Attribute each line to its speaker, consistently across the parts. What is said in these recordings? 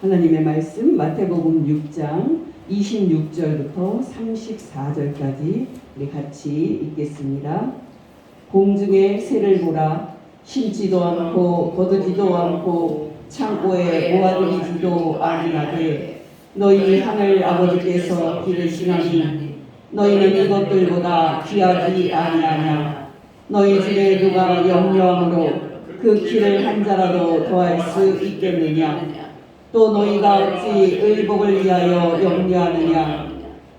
Speaker 1: 하나님의 말씀 마태복음 6장 26절부터 34절까지 우리 같이 읽겠습니다. 공중의 새를 보라. 심지도 않고 거두지도 않고 창고에 모아두리지도 아니하되 너희 하늘 아버지께서 기르시나니 너희는 이것들보다 귀하지 아니하냐. 너희 중에 누가 염려함으로 그 길을 한 자라도 더할 수 있겠느냐. 또 너희가 어찌 의복을 위하여 염려하느냐.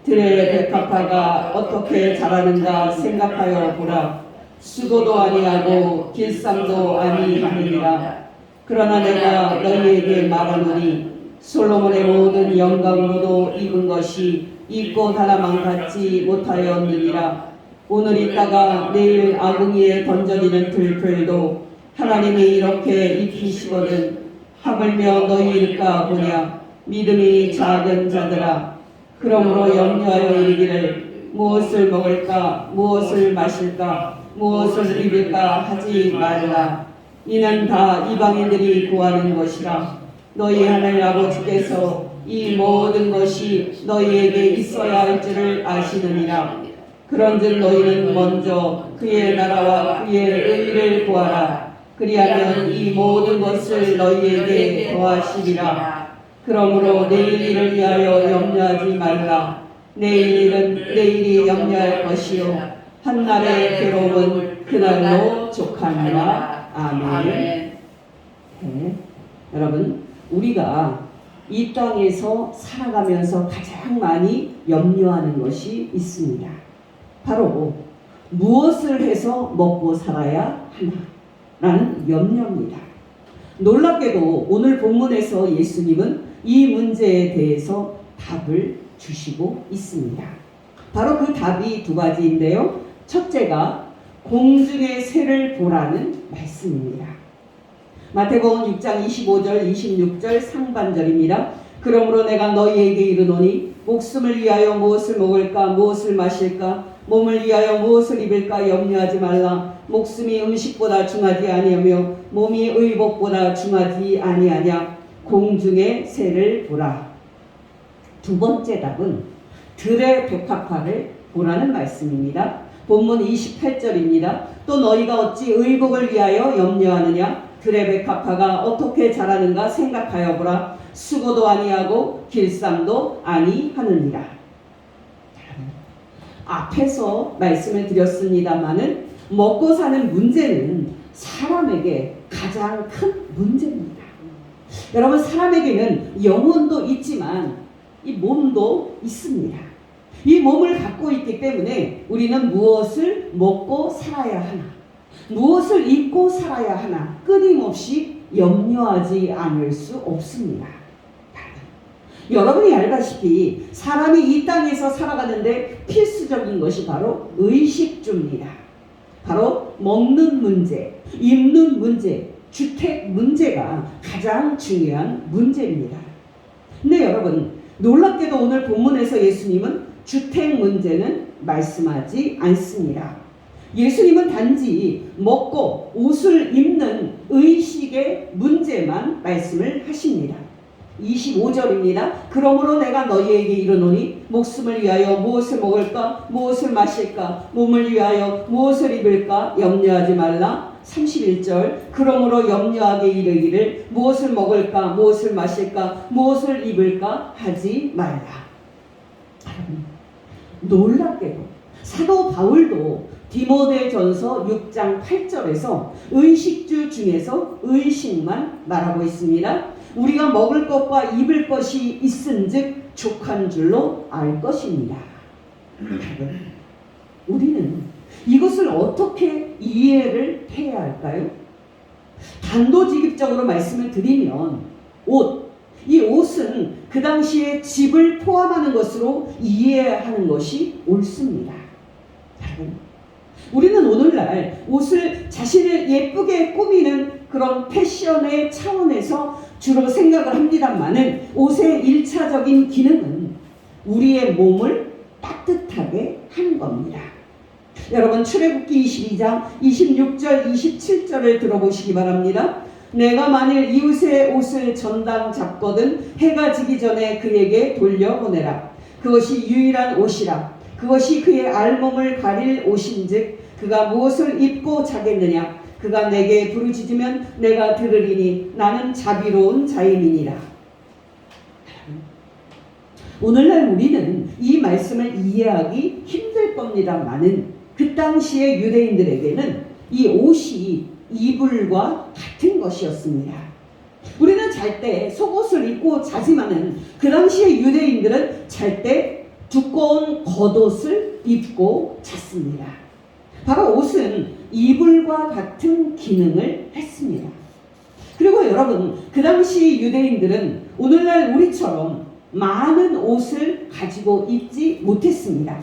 Speaker 1: 들의 백합화가 어떻게 자라는가 생각하여 보라. 수고도 아니하고 길쌈도 아니하느니라. 그러나 내가 너희에게 말하노니 솔로몬의 모든 영광으로도 입은 것이 이 꽃 하나만 갖지 못하였느니라. 오늘 있다가 내일 아궁이에 던져지는 들풀도 하나님이 이렇게 입히시거든 하물며 너희일까 보냐. 믿음이 작은 자들아. 그러므로 염려하여 이르기를 무엇을 먹을까 무엇을 마실까 무엇을 입을까 하지 말라. 이는 다 이방인들이 구하는 것이라. 너희 하늘 아버지께서 이 모든 것이 너희에게 있어야 할 줄을 아시느니라. 그런즉 너희는 먼저 그의 나라와 그의 의를 구하라. 그리하면 이 모든 것을 너희에게 더하시리라. 그러므로 내일 일을 위하여 염려하지 말라. 내일 일은 내일이 염려할 것이요 한날의 괴로움은 그날로 족하니라. 아멘. 네. 여러분, 우리가 이 땅에서 살아가면서 가장 많이 염려하는 것이 있습니다. 바로 무엇을 해서 먹고 살아야 하나 라는 염려입니다. 놀랍게도 오늘 본문에서 예수님은 이 문제에 대해서 답을 주시고 있습니다. 바로 그 답이 두 가지인데요. 첫째가 공중의 새를 보라는 말씀입니다. 마태복음 6장 25절 26절 상반절입니다. 그러므로 내가 너희에게 이르노니 목숨을 위하여 무엇을 먹을까 무엇을 마실까 몸을 위하여 무엇을 입을까 염려하지 말라. 목숨이 음식보다 중하지 아니하며 몸이 의복보다 중하지 아니하냐. 공중의 새를 보라. 두 번째 답은 들의 백합화를 보라는 말씀입니다. 본문 28절입니다. 또 너희가 어찌 의복을 위하여 염려하느냐. 들의 백합화가 어떻게 자라는가 생각하여 보라. 수고도 아니하고 길쌈도 아니하느니라. 앞에서 말씀을 드렸습니다마는 먹고 사는 문제는 사람에게 가장 큰 문제입니다. 여러분, 사람에게는 영혼도 있지만 이 몸도 있습니다. 이 몸을 갖고 있기 때문에 우리는 무엇을 먹고 살아야 하나, 무엇을 입고 살아야 하나 끊임없이 염려하지 않을 수 없습니다. 여러분이 알다시피 사람이 이 땅에서 살아가는데 필수적인 것이 바로 의식주입니다. 바로 먹는 문제, 입는 문제, 주택 문제가 가장 중요한 문제입니다. 근데 여러분, 놀랍게도 오늘 본문에서 예수님은 주택 문제는 말씀하지 않습니다. 예수님은 단지 먹고 옷을 입는 의식의 문제만 말씀을 하십니다. 25절입니다. 그러므로 내가 너희에게 이르노니 목숨을 위하여 무엇을 먹을까 무엇을 마실까 몸을 위하여 무엇을 입을까 염려하지 말라. 31절 그러므로 염려하게 이르기를 무엇을 먹을까 무엇을 마실까 무엇을 입을까 하지 말라. 놀랍게도 사도 바울도 디모데전서 6장 8절에서 의식주 중에서 의식만 말하고 있습니다. 우리가 먹을 것과 입을 것이 있은즉 족한 줄로 알 것입니다. 우리는 이것을 어떻게 이해를 해야 할까요? 단도직입적으로 말씀을 드리면 이 옷은 그 당시에 집을 포함하는 것으로 이해해야 하는 것이 옳습니다. 우리는 오늘날 옷을 자신을 예쁘게 꾸미는 그런 패션의 차원에서 주로 생각을 합니다만은 옷의 1차적인 기능은 우리의 몸을 따뜻하게 하는 겁니다. 여러분, 출애굽기 22장 26절 27절을 들어보시기 바랍니다. 내가 만일 이웃의 옷을 전당 잡거든 해가 지기 전에 그에게 돌려보내라. 그것이 유일한 옷이라. 그것이 그의 알몸을 가릴 옷인즉 그가 무엇을 입고 자겠느냐. 그가 내게 부르짖으면 내가 들으리니 나는 자비로운 자임이니라. 오늘날 우리는 이 말씀을 이해하기 힘들 겁니다마는 그 당시의 유대인들에게는 이 옷이 이불과 같은 것이었습니다. 우리는 잘 때 속옷을 입고 자지만은 그 당시의 유대인들은 잘 때 두꺼운 겉옷을 입고 잤습니다. 바로 옷은 이불과 같은 기능을 했습니다. 그리고 여러분, 그 당시 유대인들은 오늘날 우리처럼 많은 옷을 가지고 입지 못했습니다.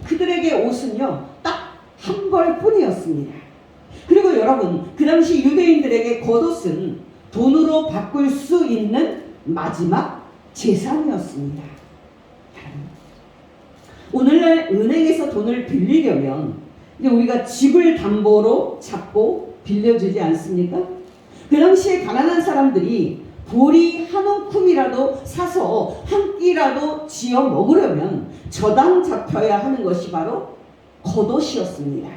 Speaker 1: 그들에게 옷은요, 딱 한 벌뿐이었습니다. 그리고 여러분, 그 당시 유대인들에게 겉옷은 돈으로 바꿀 수 있는 마지막 재산이었습니다. 오늘날 은행에서 돈을 빌리려면 이제 우리가 집을 담보로 잡고 빌려주지 않습니까? 그 당시에 가난한 사람들이 보리 한 움큼이라도 사서 한 끼라도 지어 먹으려면 저당 잡혀야 하는 것이 바로 겉옷이었습니다.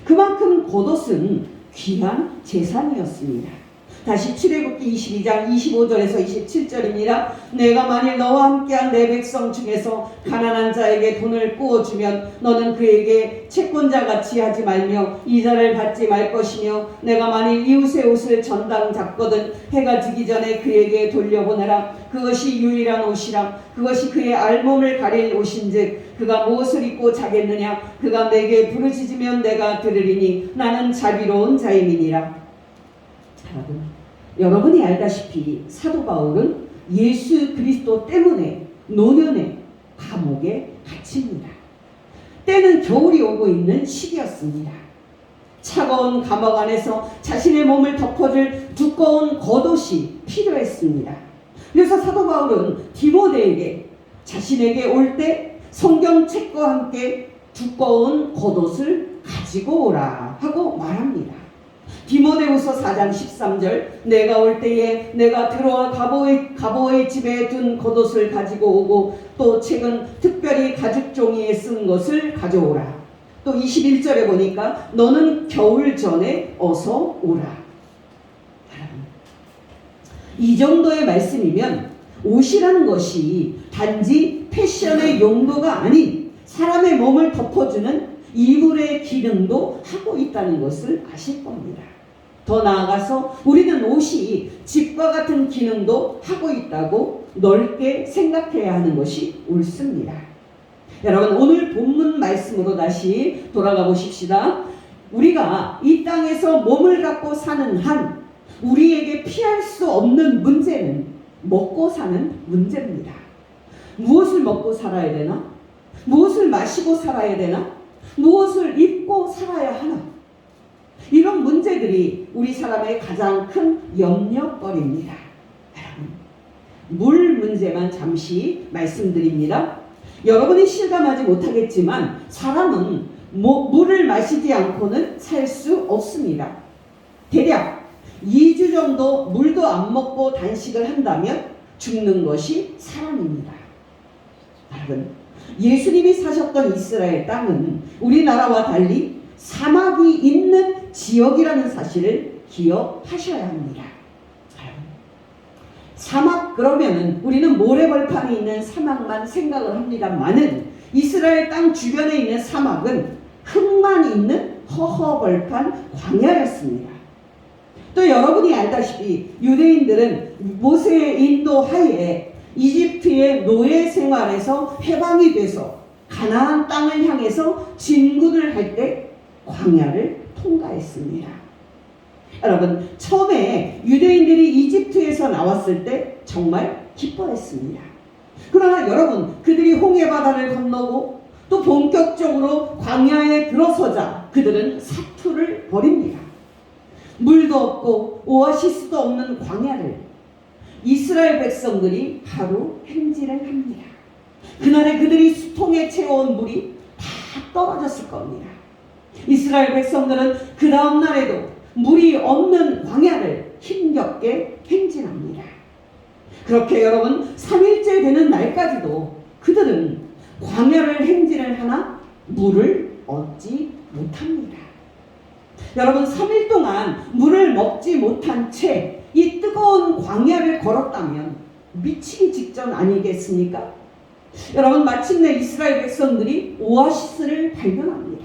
Speaker 1: 그만큼 겉옷은 귀한 재산이었습니다. 다시 출애굽기 22장 25절에서 27절입니다. 내가 만일 너와 함께한 내 백성 중에서 가난한 자에게 돈을 꾸어주면 너는 그에게 채권자같이 하지 말며 이자를 받지 말 것이며 내가 만일 이웃의 옷을 전당 잡거든 해가 지기 전에 그에게 돌려보내라. 그것이 유일한 옷이라. 그것이 그의 알몸을 가릴 옷인즉 그가 무엇을 입고 자겠느냐. 그가 내게 부르짖으면 내가 들으리니 나는 자비로운 자임이니라. 여러분이 알다시피 사도 바울은 예수 그리스도 때문에 노년에 감옥에 갇힙니다. 때는 겨울이 오고 있는 시기였습니다. 차가운 감옥 안에서 자신의 몸을 덮어줄 두꺼운 겉옷이 필요했습니다. 그래서 사도 바울은 디모데에게 자신에게 올 때 성경책과 함께 두꺼운 겉옷을 가지고 오라 하고 말합니다. 디모데후서 4장 13절 내가 올 때에 내가 들어와 가보의 집에 둔 겉옷을 가지고 오고 또 책은 특별히 가죽 종이에 쓴 것을 가져오라. 또 21절에 보니까 너는 겨울 전에 어서 오라. 이 정도의 말씀이면 옷이라는 것이 단지 패션의 용도가 아닌 사람의 몸을 덮어주는 이불의 기능도 하고 있다는 것을 아실 겁니다. 더 나아가서 우리는 옷이 집과 같은 기능도 하고 있다고 넓게 생각해야 하는 것이 옳습니다. 여러분, 오늘 본문 말씀으로 다시 돌아가 보십시다. 우리가 이 땅에서 몸을 갖고 사는 한 우리에게 피할 수 없는 문제는 먹고 사는 문제입니다. 무엇을 먹고 살아야 되나? 무엇을 마시고 살아야 되나? 무엇을 입고 살아야 하나? 이런 문제들이 우리 사람의 가장 큰 염려거리입니다. 물 문제만 잠시 말씀드립니다. 여러분이 실감하지 못하겠지만 사람은 물을 마시지 않고는 살 수 없습니다. 대략 2주 정도 물도 안 먹고 단식을 한다면 죽는 것이 사람입니다. 여러분, 예수님이 사셨던 이스라엘 땅은 우리나라와 달리 사막이 있는 지역이라는 사실을 기억하셔야 합니다. 사막 그러면은 우리는 모래벌판이 있는 사막만 생각을 합니다만은 이스라엘 땅 주변에 있는 사막은 흙만 있는 허허벌판 광야였습니다. 또 여러분이 알다시피 유대인들은 모세의 인도하에 이집트의 노예 생활에서 해방이 돼서 가나안 땅을 향해서 진군을 할 때 광야를 통과했습니다. 여러분, 처음에 유대인들이 이집트에서 나왔을 때 정말 기뻐했습니다. 그러나 여러분, 그들이 홍해바다를 건너고 또 본격적으로 광야에 들어서자 그들은 사투를 벌입니다. 물도 없고 오아시스도 없는 광야를 이스라엘 백성들이 하루 행진을 합니다. 그날에 그들이 수통에 채워온 물이 다 떨어졌을 겁니다. 이스라엘 백성들은 그 다음 날에도 물이 없는 광야를 힘겹게 행진합니다. 그렇게 여러분 3일째 되는 날까지도 그들은 광야를 행진을 하나 물을 얻지 못합니다. 여러분 3일 동안 물을 먹지 못한 채 이 뜨거운 광야를 걸었다면 미치기 직전 아니겠습니까? 여러분 마침내 이스라엘 백성들이 오아시스를 발견합니다.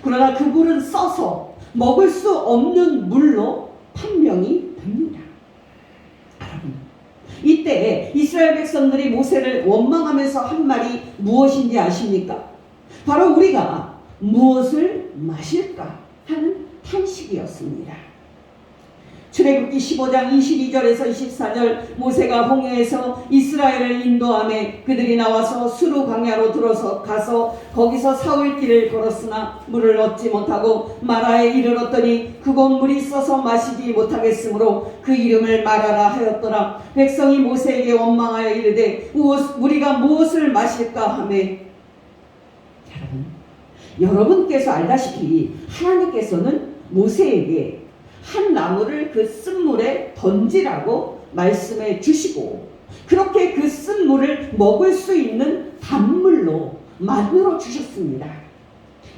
Speaker 1: 그러나 그 물은 써서 먹을 수 없는 물로 판명이 됩니다. 여러분 이때 이스라엘 백성들이 모세를 원망하면서 한 말이 무엇인지 아십니까? 바로 우리가 무엇을 마실까 하는 탄식이었습니다. 출애굽기 15장 22절에서 24절 모세가 홍해에서 이스라엘을 인도하며 그들이 나와서 수르 광야로 들어서 가서 거기서 사흘길을 걸었으나 물을 얻지 못하고 마라에 이르렀더니 그곳 물이 써서 마시지 못하겠으므로 그 이름을 마라라 하였더라. 백성이 모세에게 원망하여 이르되 우리가 무엇을 마실까 하며 여러분께서 알다시피 하나님께서는 모세에게 한 나무를 그 쓴물에 던지라고 말씀해 주시고 그렇게 그 쓴물을 먹을 수 있는 단물로 만들어 주셨습니다.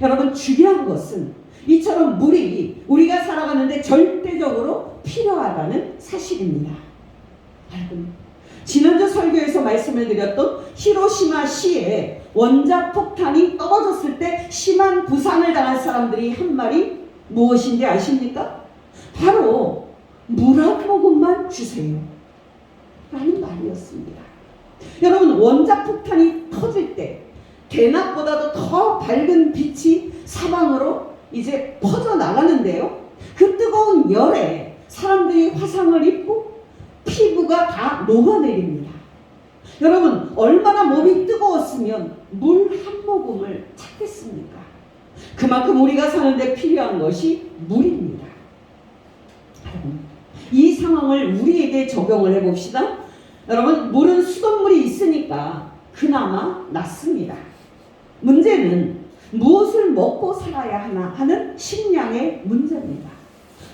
Speaker 1: 여러분 중요한 것은 이처럼 물이 우리가 살아가는데 절대적으로 필요하다는 사실입니다. 여러분 지난주 설교에서 말씀을 드렸던 히로시마시에 원자폭탄이 떨어졌을 때 심한 부상을 당한 사람들이 한 말이 무엇인지 아십니까? 바로 물 한 모금만 주세요 라는 말이었습니다. 여러분 원자폭탄이 터질 때 대낮보다도 더 밝은 빛이 사방으로 이제 퍼져나가는데요. 그 뜨거운 열에 사람들이 화상을 입고 피부가 다 녹아내립니다. 여러분 얼마나 몸이 뜨거웠으면 물 한 모금을 찾겠습니까? 그만큼 우리가 사는데 필요한 것이 물입니다. 이 상황을 우리에게 적용을 해봅시다. 여러분 물은 수돗물이 있으니까 그나마 낫습니다. 문제는 무엇을 먹고 살아야 하나 하는 식량의 문제입니다.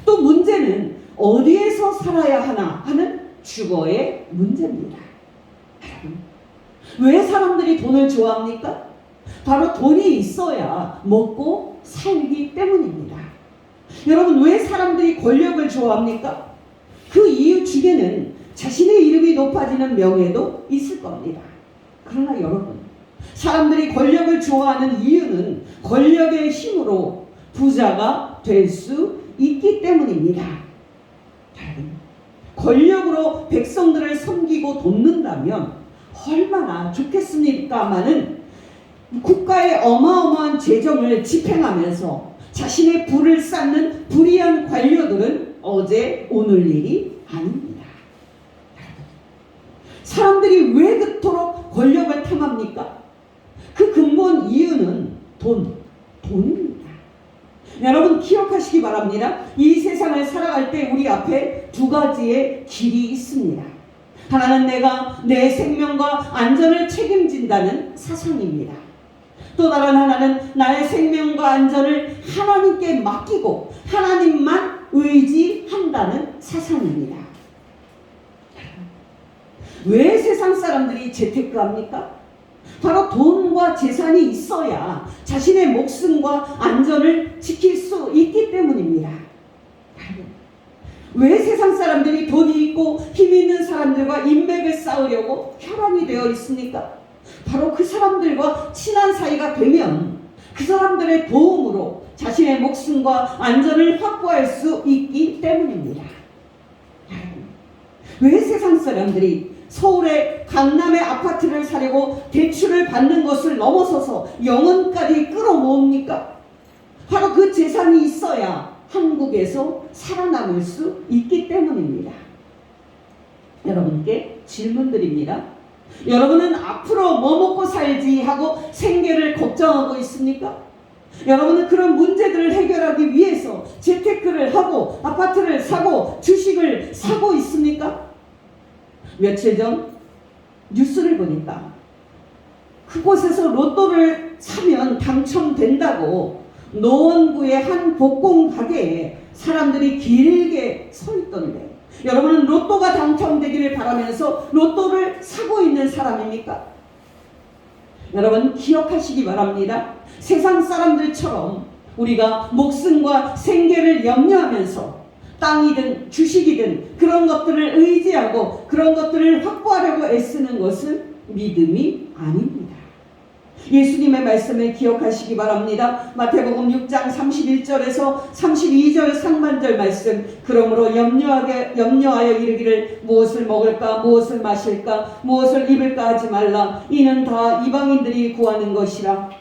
Speaker 1: 또 문제는 어디에서 살아야 하나 하는 주거의 문제입니다. 왜 사람들이 돈을 좋아합니까? 바로 돈이 있어야 먹고 살기 때문입니다. 여러분 왜 사람들이 권력을 좋아합니까? 그 이유 중에는 자신의 이름이 높아지는 명예도 있을 겁니다. 그러나 여러분 사람들이 권력을 좋아하는 이유는 권력의 힘으로 부자가 될 수 있기 때문입니다. 권력으로 백성들을 섬기고 돕는다면 얼마나 좋겠습니까마는 국가의 어마어마한 재정을 집행하면서 자신의 부를 쌓는 불의한 관료들은 어제 오늘 일이 아닙니다. 사람들이 왜 그토록 권력을 탐합니까? 그 근본 이유는 돈입니다. 여러분 기억하시기 바랍니다. 이 세상을 살아갈 때 우리 앞에 두 가지의 길이 있습니다. 하나는 내가 내 생명과 안전을 책임진다는 사상입니다. 또 다른 하나는 나의 생명과 안전을 하나님께 맡기고 하나님만 의지한다는 사상입니다. 왜 세상 사람들이 재테크합니까? 바로 돈과 재산이 있어야 자신의 목숨과 안전을 지킬 수 있기 때문입니다. 왜 세상 사람들이 돈이 있고 힘이 있는 사람들과 인맥을 쌓으려고 혈안이 되어 있습니까? 바로 그 사람들과 친한 사이가 되면 그 사람들의 도움으로 자신의 목숨과 안전을 확보할 수 있기 때문입니다. 왜 세상 사람들이 서울의 강남의 아파트를 사려고 대출을 받는 것을 넘어서서 영혼까지 끌어모읍니까? 바로 그 재산이 있어야 한국에서 살아남을 수 있기 때문입니다. 여러분께 질문드립니다. 여러분은 앞으로 뭐 먹고 살지 하고 생계를 걱정하고 있습니까? 여러분은 그런 문제들을 해결하기 위해서 재테크를 하고 아파트를 사고 주식을 사고 있습니까? 며칠 전 뉴스를 보니까 그곳에서 로또를 사면 당첨된다고 노원구의 한 복공 가게에 사람들이 길게 서 있던데, 여러분은 로또가 당첨되기를 바라면서 로또를 사고 있는 사람입니까? 여러분 기억하시기 바랍니다. 세상 사람들처럼 우리가 목숨과 생계를 염려하면서 땅이든 주식이든 그런 것들을 의지하고 그런 것들을 확보하려고 애쓰는 것은 믿음이 아닙니다. 예수님의 말씀을 기억하시기 바랍니다. 마태복음 6장 31절에서 32절 상반절 말씀, 그러므로 염려하여 이르기를 무엇을 먹을까 무엇을 마실까 무엇을 입을까 하지 말라. 이는 다 이방인들이 구하는 것이라.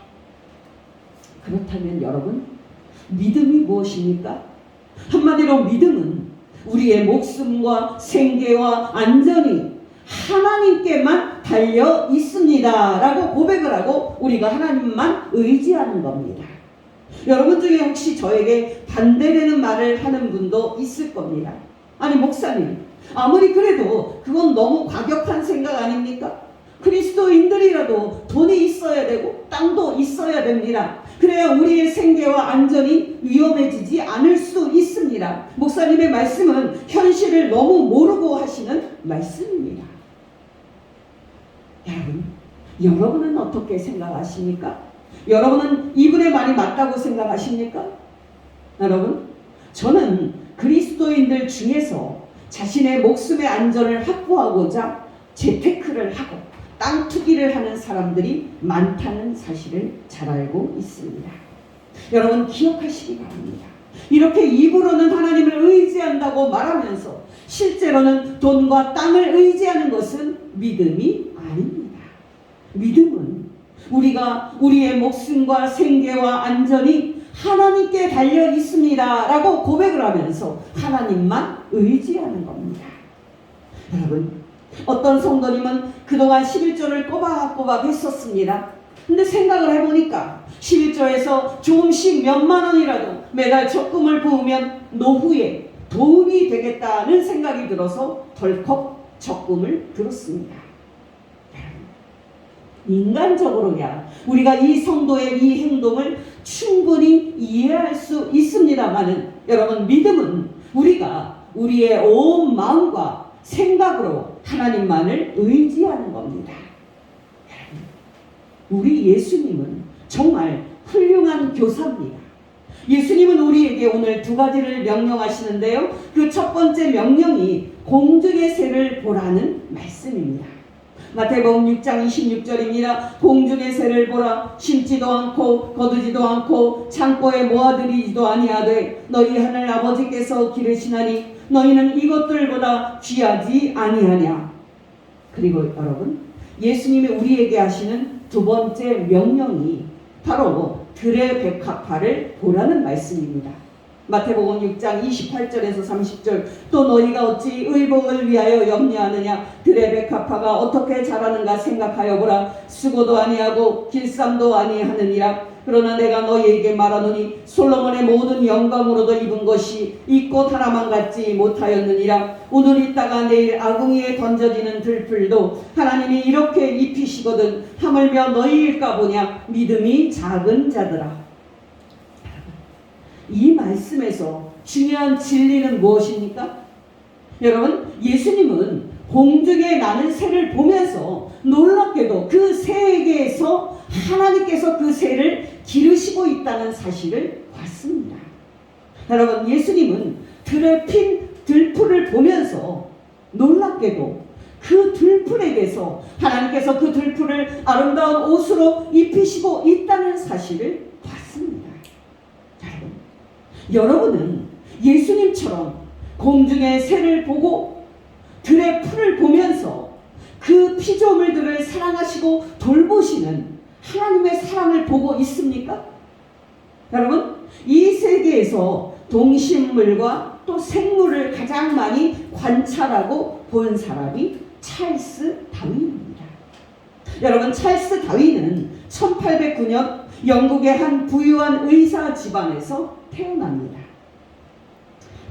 Speaker 1: 그렇다면 여러분, 믿음이 무엇입니까? 한마디로 믿음은 우리의 목숨과 생계와 안전이 하나님께만 달려 있습니다 라고 고백을 하고 우리가 하나님만 의지하는 겁니다. 여러분 중에 혹시 저에게 반대되는 말을 하는 분도 있을 겁니다. 아니 목사님, 아무리 그래도 그건 너무 과격한 생각 아닙니까? 그리스도인들이라도 돈이 있어야 되고 땅도 있어야 됩니다. 그래야 우리의 생계와 안전이 위험해지지 않을 수 있습니다. 목사님의 말씀은 현실을 너무 모르고 하시는 말씀입니다. 여러분은 어떻게 생각하십니까? 여러분은 이분의 말이 맞다고 생각하십니까? 여러분, 저는 그리스도인들 중에서 자신의 목숨의 안전을 확보하고자 재테크를 하고 땅 투기를 하는 사람들이 많다는 사실을 잘 알고 있습니다. 여러분 기억하시기 바랍니다. 이렇게 입으로는 하나님을 의지한다고 말하면서 실제로는 돈과 땅을 의지하는 것은 믿음이 아닙니다. 믿음은 우리가 우리의 목숨과 생계와 안전이 하나님께 달려 있습니다 라고 고백을 하면서 하나님만 의지하는 겁니다. 여러분, 어떤 성도님은 그동안 11조를 꼬박꼬박 했었습니다. 근데 생각을 해보니까 11조에서 조금씩 몇만 원이라도 매달 적금을 부으면 노후에 도움이 되겠다는 생각이 들어서 덜컥 적금을 들었습니다. 인간적으로야 우리가 이 성도의 이 행동을 충분히 이해할 수 있습니다만은 여러분, 믿음은 우리가 우리의 온 마음과 생각으로 하나님만을 의지하는 겁니다. 우리 예수님은 정말 훌륭한 교사입니다. 예수님은 우리에게 오늘 두 가지를 명령하시는데요. 그 첫 번째 명령이 공중의 새를 보라는 말씀입니다. 마태복음 6장 26절입니다. 공중의 새를 보라. 심지도 않고 거두지도 않고 창고에 모아들이지도 아니하되 너희 하늘 아버지께서 기르시나니 너희는 이것들보다 귀하지 아니하냐. 그리고 여러분, 예수님이 우리에게 하시는 두 번째 명령이 바로 들의 백합화를 보라는 말씀입니다. 마태복음 6장 28절에서 30절, 또 너희가 어찌 의복을 위하여 염려하느냐. 들의 백합화가 어떻게 자라는가 생각하여 보라. 수고도 아니하고 길쌈도 아니하느니라. 그러나 내가 너희에게 말하노니 솔로몬의 모든 영광으로도 입은 것이 이 꽃 하나만 갖지 못하였느니라. 오늘 있다가 내일 아궁이에 던져지는 들풀도 하나님이 이렇게 입히시거든 하물며 너희일까 보냐. 믿음이 작은 자들아. 이 말씀에서 중요한 진리는 무엇입니까? 여러분, 예수님은 공중에 나는 새를 보면서 놀랍게도 그 새에게서 하나님께서 그 새를 기르시고 있다는 사실을 봤습니다. 여러분, 예수님은 들에 핀 들풀을 보면서 놀랍게도 그 들풀에게서 하나님께서 그 들풀을 아름다운 옷으로 입히시고 있다는 사실을 봤습니다. 여러분은 예수님처럼 공중의 새를 보고 들의 풀을 보면서 그 피조물들을 사랑하시고 돌보시는 하나님의 사랑을 보고 있습니까? 여러분, 이 세계에서 동식물과 또 생물을 가장 많이 관찰하고 본 사람이 찰스 다윈입니다. 여러분, 찰스 다윈은 1809년 영국의 한 부유한 의사 집안에서 태어납니다.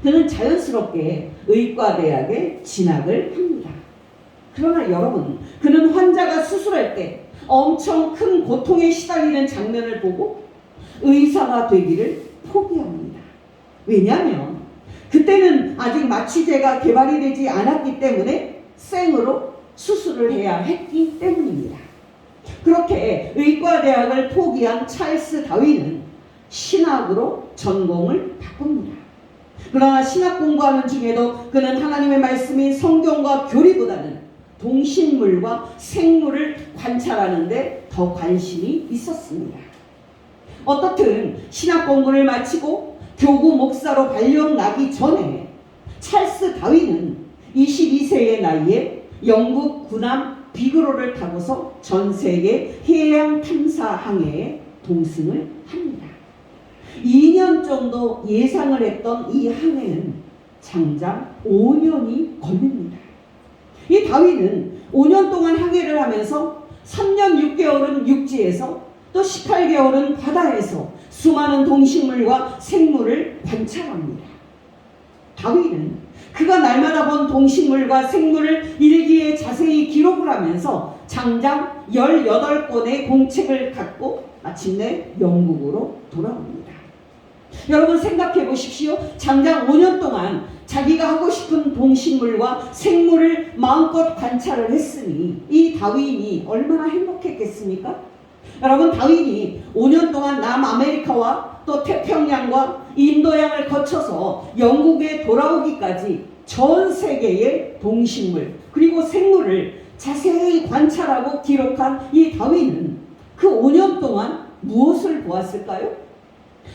Speaker 1: 그는 자연스럽게 의과대학에 진학을 합니다. 그러나 여러분, 그는 환자가 수술할 때 엄청 큰 고통에 시달리는 장면을 보고 의사가 되기를 포기합니다. 왜냐하면 그때는 아직 마취제가 개발이 되지 않았기 때문에 생으로 수술을 해야 했기 때문입니다. 그렇게 의과대학을 포기한 찰스 다윈은 신학으로 전공을 바꿉니다. 그러나 신학 공부하는 중에도 그는 하나님의 말씀인 성경과 교리보다는 동식물과 생물을 관찰하는 데 더 관심이 있었습니다. 어떻든 신학 공부를 마치고 교구 목사로 발령 나기 전에 찰스 다윈은 22세의 나이에 영국 군함 비그로를 타고서 전 세계 해양 탐사 항해에 동승을 합니다. 2년 정도 예상을 했던 이 항해는 장장 5년이 걸립니다. 이 다윈은 5년 동안 항해를 하면서 3년 6개월은 육지에서 또 18개월은 바다에서 수많은 동식물과 생물을 관찰합니다. 다윈은 그가 날마다 본 동식물과 생물을 일기에 자세히 기록을 하면서 장장 18권의 공책을 갖고 마침내 영국으로 돌아옵니다. 여러분 생각해 보십시오. 장장 5년 동안 자기가 하고 싶은 동식물과 생물을 마음껏 관찰을 했으니 이 다윈이 얼마나 행복했겠습니까? 여러분 다윈이 5년 동안 남아메리카와 또 태평양과 인도양을 거쳐서 영국에 돌아오기까지 전 세계의 동식물 그리고 생물을 자세히 관찰하고 기록한 이 다윈은 그 5년 동안 무엇을 보았을까요?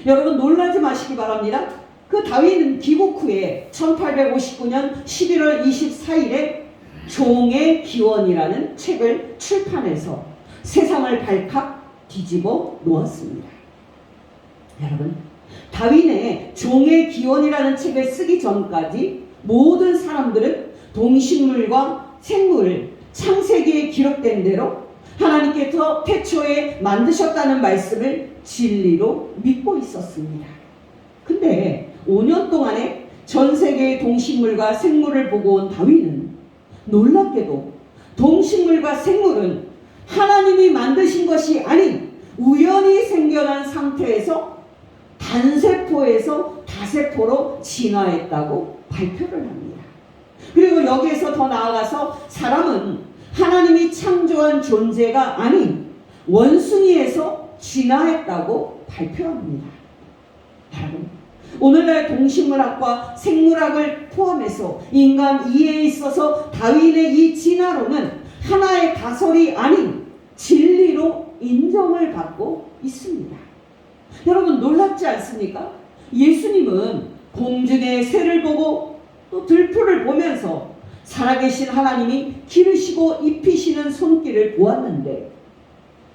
Speaker 1: 여러분 놀라지 마시기 바랍니다. 그 다윈은 귀국 후에 1859년 11월 24일에 종의 기원이라는 책을 출판해서 세상을 발칵 뒤집어 놓았습니다. 여러분 다윈의 종의 기원이라는 책을 쓰기 전까지 모든 사람들은 동식물과 생물, 창세기에 기록된 대로 하나님께서 태초에 만드셨다는 말씀을 진리로 믿고 있었습니다. 근데 5년 동안에 전 세계의 동식물과 생물을 보고 온 다윈은 놀랍게도 동식물과 생물은 하나님이 만드신 것이 아닌 우연히 생겨난 상태에서 단세포에서 다세포로 진화했다고 발표를 합니다. 그리고 여기에서 더 나아가서 사람은 하나님이 창조한 존재가 아닌 원숭이에서 진화했다고 발표합니다. 여러분, 오늘날 동식물학과 생물학을 포함해서 인간 이해에 있어서 다윈의 이 진화론은 하나의 가설이 아닌 진리로 인정을 받고 있습니다. 여러분 놀랍지 않습니까? 예수님은 공중의 새를 보고 또 들풀을 보면서 살아계신 하나님이 기르시고 입히시는 손길을 보았는데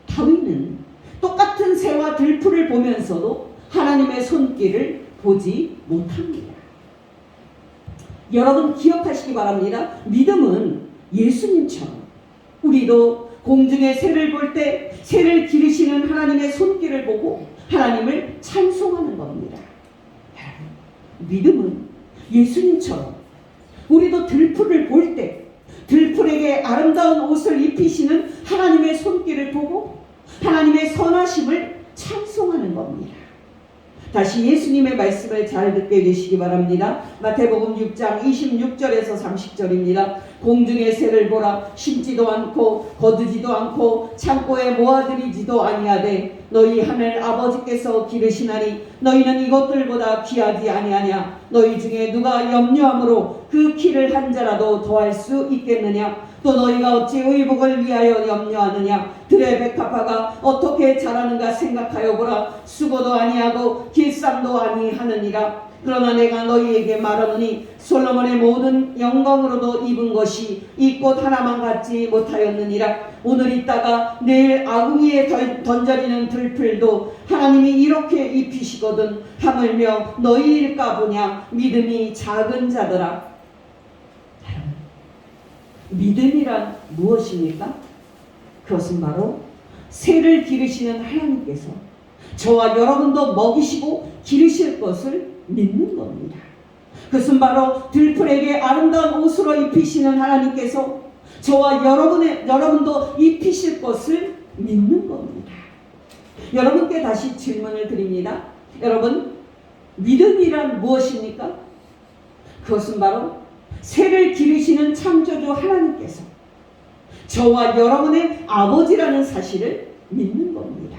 Speaker 1: 다윈은 똑같은 새와 들풀을 보면서도 하나님의 손길을 보지 못합니다. 여러분 기억하시기 바랍니다. 믿음은 예수님처럼 우리도 공중의 새를 볼 때 새를 기르시는 하나님의 손길을 보고 하나님을 찬송하는 겁니다. 믿음은 예수님처럼 우리도 들풀을 볼 때 들풀에게 아름다운 옷을 입히시는 하나님의 손길을 보고 하나님의 선하심을 찬송하는 겁니다. 다시 예수님의 말씀을 잘 듣게 되시기 바랍니다. 마태복음 6장 26절에서 30절입니다. 공중의 새를 보라. 심지도 않고 거두지도 않고 창고에 모아들이지도 아니하되 너희 하늘 아버지께서 기르시나니 너희는 이것들보다 귀하지 아니하냐. 너희 중에 누가 염려함으로 그 키를 한 자라도 더할 수 있겠느냐. 또 너희가 어찌 의복을 위하여 염려하느냐. 들의 백합화가 어떻게 자라는가 생각하여 보라. 수고도 아니하고 길쌈도 아니하느니라. 그러나 내가 너희에게 말하노니 솔로몬의 모든 영광으로도 입은 것이 이 꽃 하나만 갖지 못하였느니라. 오늘 있다가 내일 아궁이에 던져지는 들풀도 하나님이 이렇게 입히시거든 하물며 너희일까 보냐. 믿음이 작은 자들아. 믿음이란 무엇입니까? 그것은 바로 새를 기르시는 하나님께서 저와 여러분도 먹이시고 기르실 것을 믿는 겁니다. 그것은 바로 들풀에게 아름다운 옷으로 입히시는 하나님께서 저와 여러분도 입히실 것을 믿는 겁니다. 여러분께 다시 질문을 드립니다. 여러분, 믿음이란 무엇입니까? 그것은 바로 새를 기르시는 창조주 하나님께서 저와 여러분의 아버지라는 사실을 믿는 겁니다.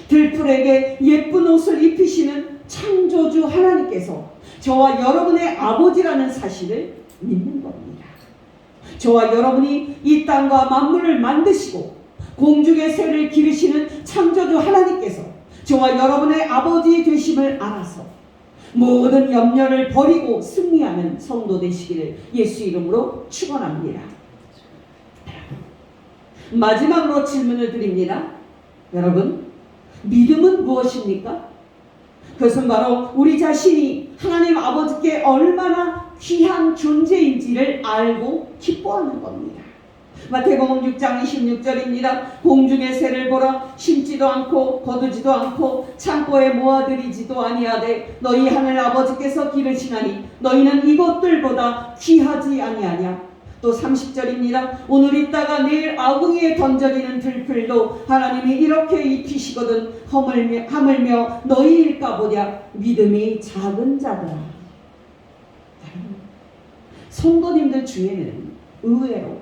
Speaker 1: 들풀에게 예쁜 옷을 입히시는 창조주 하나님께서 저와 여러분의 아버지라는 사실을 믿는 겁니다. 저와 여러분이 이 땅과 만물을 만드시고 공중의 새를 기르시는 창조주 하나님께서 저와 여러분의 아버지 되심을 알아서 모든 염려를 버리고 승리하는 성도 되시기를 예수 이름으로 축원합니다. 마지막으로 질문을 드립니다. 여러분, 믿음은 무엇입니까? 그것은 바로 우리 자신이 하나님 아버지께 얼마나 귀한 존재인지를 알고 기뻐하는 겁니다. 마태복음 6장 26절입니다. 공중의 새를 보라. 심지도 않고 거두지도 않고 창고에 모아들이지도 아니하되 너희 하늘 아버지께서 기르시나니 너희는 이것들보다 귀하지 아니하냐. 또 30절입니다. 오늘 있다가 내일 아궁이에 던져지는 들풀도 하나님이 이렇게 입히시거든 하물며 너희일까 보랴. 믿음이 작은 자들아. 성도님들 중에는 의외로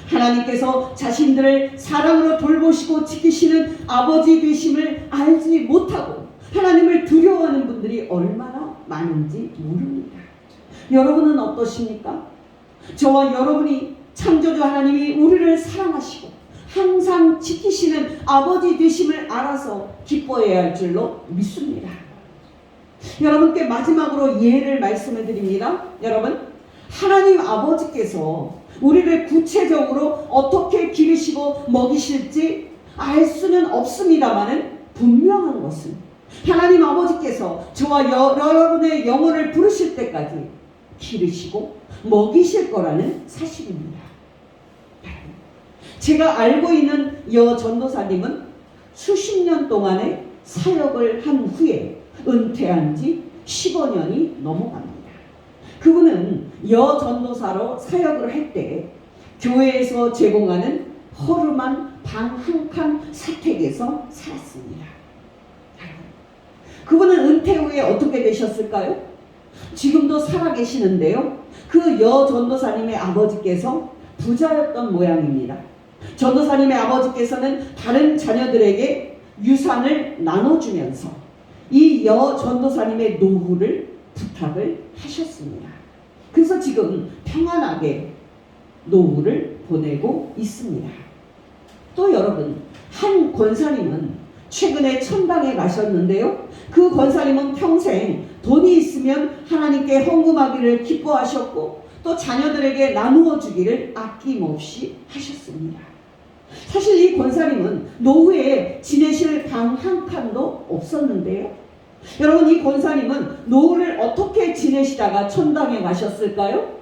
Speaker 1: 하나님께서 자신들을 사랑으로 돌보시고 지키시는 아버지 되심을 알지 못하고 하나님을 두려워하는 분들이 얼마나 많은지 모릅니다. 여러분은 어떠십니까? 저와 여러분이 창조주 하나님이 우리를 사랑하시고 항상 지키시는 아버지 되심을 알아서 기뻐해야 할 줄로 믿습니다. 여러분께 마지막으로 예를 말씀해 드립니다. 여러분, 하나님 아버지께서 우리를 구체적으로 어떻게 기르시고 먹이실지 알 수는 없습니다마는 분명한 것은 하나님 아버지께서 저와 여러분의 영혼을 부르실 때까지 기르시고 먹이실 거라는 사실입니다. 제가 알고 있는 여 전도사님은 수십 년 동안의 사역을 한 후에 은퇴한 지 15년이 넘어갑니다. 그분은 여 전도사로 사역을 할 때 교회에서 제공하는 허름한 방 한 칸 사택에서 살았습니다. 그분은 은퇴 후에 어떻게 되셨을까요? 지금도 살아계시는데요. 그 여 전도사님의 아버지께서 부자였던 모양입니다. 전도사님의 아버지께서는 다른 자녀들에게 유산을 나눠주면서 이 여 전도사님의 노후를 부탁을 하셨습니다. 그래서 지금 평안하게 노후를 보내고 있습니다. 또 여러분, 한 권사님은 최근에 천당에 가셨는데요. 그 권사님은 평생 돈이 있으면 하나님께 헌금하기를 기뻐하셨고 또 자녀들에게 나누어 주기를 아낌없이 하셨습니다. 사실 이 권사님은 노후에 지내실 방 한 칸도 없었는데요. 여러분, 이 권사님은 노후를 어떻게 지내시다가 천당에 가셨을까요?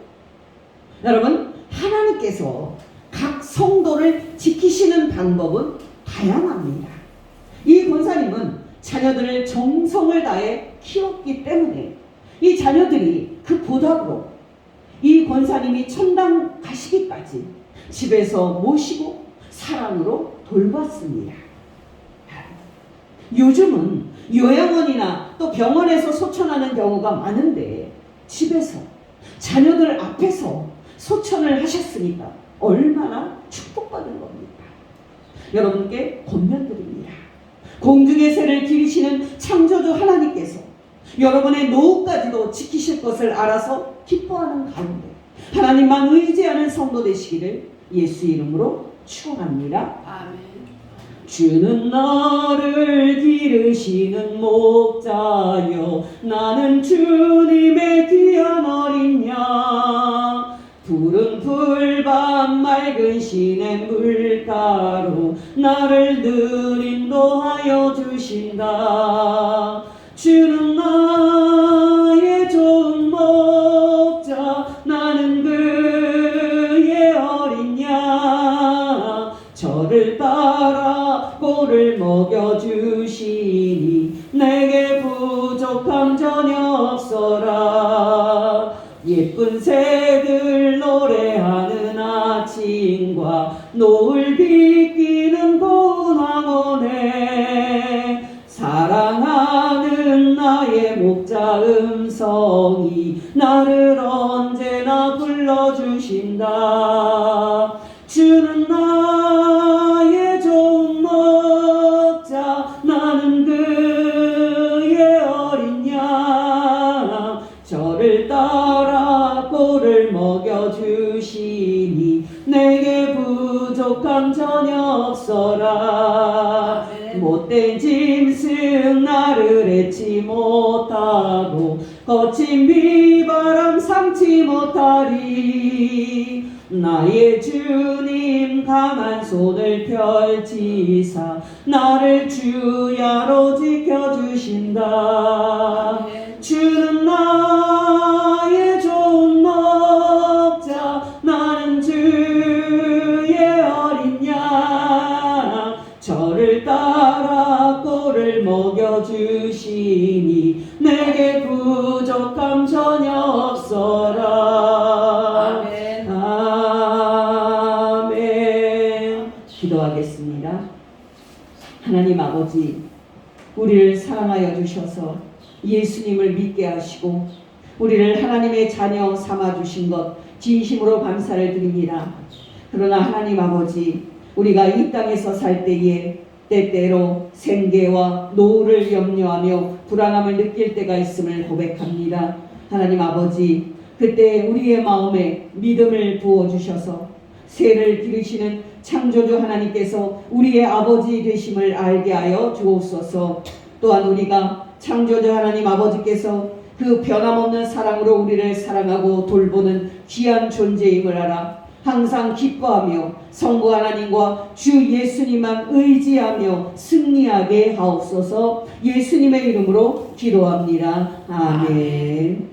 Speaker 1: 여러분, 하나님께서 각 성도를 지키시는 방법은 다양합니다. 이 권사님은 자녀들을 정성을 다해 키웠기 때문에 이 자녀들이 그 보답으로 이 권사님이 천당 가시기까지 집에서 모시고 사랑으로 돌봤습니다. 요즘은 요양원이나 또 병원에서 소천하는 경우가 많은데 집에서 자녀들 앞에서 소천을 하셨으니까 얼마나 축복받은 겁니까? 여러분께 권면드립니다. 공중의 새를 기르시는 창조주 하나님께서 여러분의 노후까지도 지키실 것을 알아서 기뻐하는 가운데 하나님만 의지하는 성도 되시기를 예수 이름으로 축원합니다.
Speaker 2: 아멘.
Speaker 1: 주는 나를 기르시는 목자여 나는 주님의 귀한 어린 양 푸른 풀밭 맑은 시냇 물가로 나를 늘 인도하여 주신다. 주는 나의 좋은 목자 나는 그의 어린 양 저를 따라 꼴을 먹여주시니 내게 부족함 전혀 없어라. 예쁜 새들 노래하는 아침과 노을 비끼는 고운 황혼에 주시니 내게 부족함 전혀 없어라. 못된 짐승 나를 해치 못하고 거친 비바람 삼지 못하리. 나의 주님 강한 손을 펼치사 나를 주야로 지켜주신다. 주는 나의 좋은 목자 나는 주의 어린 양. 저를 따라 꼴을 먹여주시니 내게 부족함 전혀 없어라. 아멘. 아멘. 기도하겠습니다. 하나님 아버지, 우리를 사랑하여 주셔서 예수님을 믿게 하시고 우리를 하나님의 자녀 삼아주신 것 진심으로 감사를 드립니다. 그러나 하나님 아버지, 우리가 이 땅에서 살 때에 때때로 생계와 노후를 염려하며 불안함을 느낄 때가 있음을 고백합니다. 하나님 아버지, 그때 우리의 마음에 믿음을 부어주셔서 새를 기르시는 창조주 하나님께서 우리의 아버지 되심을 알게 하여 주옵소서. 또한 우리가 창조주 하나님 아버지께서 그 변함없는 사랑으로 우리를 사랑하고 돌보는 귀한 존재임을 알아 항상 기뻐하며 성부 하나님과 주 예수님만 의지하며 승리하게 하옵소서. 예수님의 이름으로 기도합니다. 아멘.